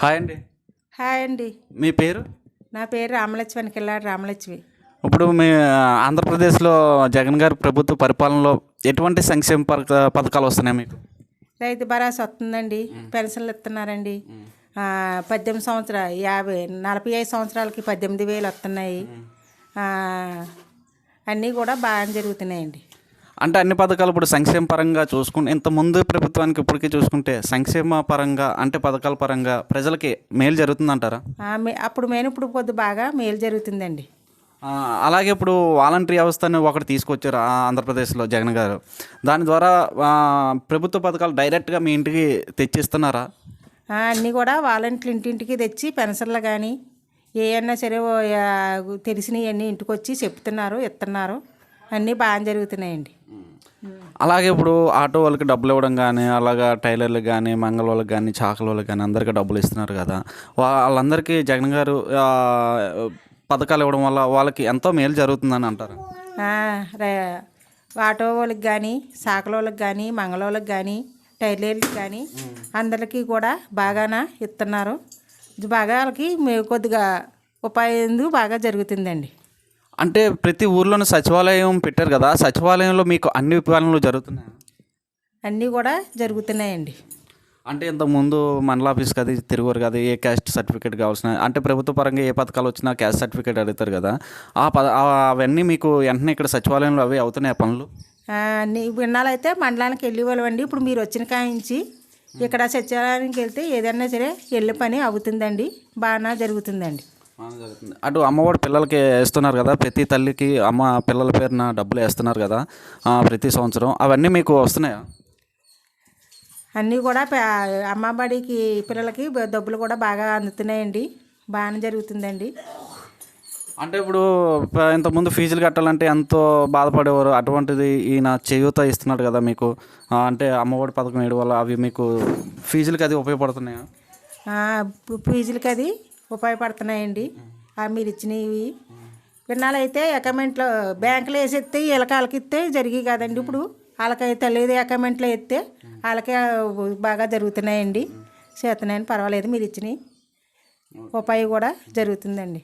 Hi అండి. Hi అండి. మీ పేరు? నా పేరు రామలక్ష్మి, వెనకెళ్ళాడు రామలక్ష్మి. ఇప్పుడు మీ ఆంధ్రప్రదేశ్లో జగన్ గారి ప్రభుత్వ పరిపాలనలో ఎటువంటి సంక్షేమ పథకాలు వస్తున్నాయి మీకు? రైతు భరోసా వస్తుందండి, పెన్షన్లు ఇస్తున్నారండి. 18 సంవత్సరాలు 45 సంవత్సరాలకి 18,000 వస్తున్నాయి. అన్నీ కూడా బాగా జరుగుతున్నాయండి. అంటే అన్ని పథకాలు ఇప్పుడు సంక్షేమ పరంగా చూసుకుంటే ఇంతకుముందు ప్రభుత్వానికి ఇప్పటికీ చూసుకుంటే సంక్షేమ పరంగా అంటే పథకాల పరంగా ప్రజలకి మేలు జరుగుతుందంటారా? అప్పుడు ఇప్పుడు కొద్ది బాగా మేలు జరుగుతుందండి. అలాగే ఇప్పుడు వాలంటరీ వ్యవస్థని ఒకటి తీసుకొచ్చారు ఆంధ్రప్రదేశ్లో జగన్ గారు. దాని ద్వారా ప్రభుత్వ పథకాలు డైరెక్ట్గా మీ ఇంటికి తెచ్చిస్తున్నారా? అన్నీ కూడా వాలంటీర్లు ఇంటింటికి తెచ్చి పెన్షన్లు కానీ ఏమన్నా సరే తెలిసినవి అన్నీ ఇంటికి వచ్చి చెప్తున్నారు, ఇస్తున్నారు. అన్నీ బాగా జరుగుతున్నాయండి. అలాగే ఇప్పుడు ఆటో వాళ్ళకి డబ్బులు ఇవ్వడం కానీ, అలాగా టైలర్లకు కానీ, మంగళ వాళ్ళకి కానీ, చాకల వాళ్ళకి కానీ అందరికీ డబ్బులు ఇస్తున్నారు కదా. వాళ్ళందరికీ జగన్ గారు పథకాలు ఇవ్వడం వల్ల వాళ్ళకి ఎంతో మేలు జరుగుతుందని అంటారు. ఆటో వాళ్ళకి కానీ, చాకల వాళ్ళకి కానీ, మంగళ వాళ్ళకి కానీ, టైలర్లకు కానీ అందరికీ కూడా బాగానే ఇస్తున్నారు. బాగా వాళ్ళకి కొద్దిగా ఉపాయం బాగా జరుగుతుందండి. అంటే ప్రతి ఊర్లోనూ సచివాలయం పెట్టారు కదా, సచివాలయంలో మీకు అన్ని పనులు జరుగుతున్నాయి? అన్నీ కూడా జరుగుతున్నాయండి. అంటే ఇంతకుముందు మండల ఆఫీస్కి అది తిరుగురు కదా, ఏ క్యాస్ట్ సర్టిఫికేట్ కావాల్సిన అంటే ప్రభుత్వ పరంగా ఏ పథకాలు వచ్చినా క్యాస్ట్ సర్టిఫికేట్ అడుగుతారు కదా, అవన్నీ మీకు వెంటనే ఇక్కడ సచివాలయంలో అవి అవుతున్నాయి పనులు? అన్ని విన్నాలైతే మండలానికి వెళ్ళేవాళ్ళండి. ఇప్పుడు మీరు వచ్చిన కాయించి ఇక్కడ సచివాలయానికి వెళ్తే ఏదైనా సరే వెళ్ళే పని అవుతుందండి, బాగా జరుగుతుందండి. అటు అమ్మఒడి పిల్లలకి వేస్తున్నారు కదా, ప్రతి తల్లికి అమ్మ పిల్లల పేరున డబ్బులు వేస్తున్నారు కదా ప్రతి సంవత్సరం, అవన్నీ మీకు వస్తున్నాయా? అన్నీ కూడా అమ్మబడికి పిల్లలకి డబ్బులు కూడా బాగా అందుతున్నాయండి, బాగానే జరుగుతుందండి. అంటే ఇప్పుడు ఇంతకుముందు ఫీజులు కట్టాలంటే ఎంతో బాధపడేవారు, అటువంటిది ఈయన చేయూత ఇస్తున్నాడు కదా మీకు, అంటే అమ్మఒడి పథకం వేయడం వల్ల అవి మీకు ఫీజులకి అది ఉపయోగపడుతున్నాయా? ఫీజులకి అది ఉపయోగపడుతున్నాయండి. మీరు ఇచ్చినవి విన్నాలైతే అకౌంట్లో బ్యాంకులో వేసేస్తే వీళ్ళకి ఇస్తే జరిగి కాదండి. ఇప్పుడు వాళ్ళకి తెలియదు, అకౌంట్లో వేస్తే వాళ్ళకి బాగా జరుగుతున్నాయండి, చేస్తున్నాయని పర్వాలేదు. మీరు ఇచ్చినవి ఉపాయం కూడా జరుగుతుందండి.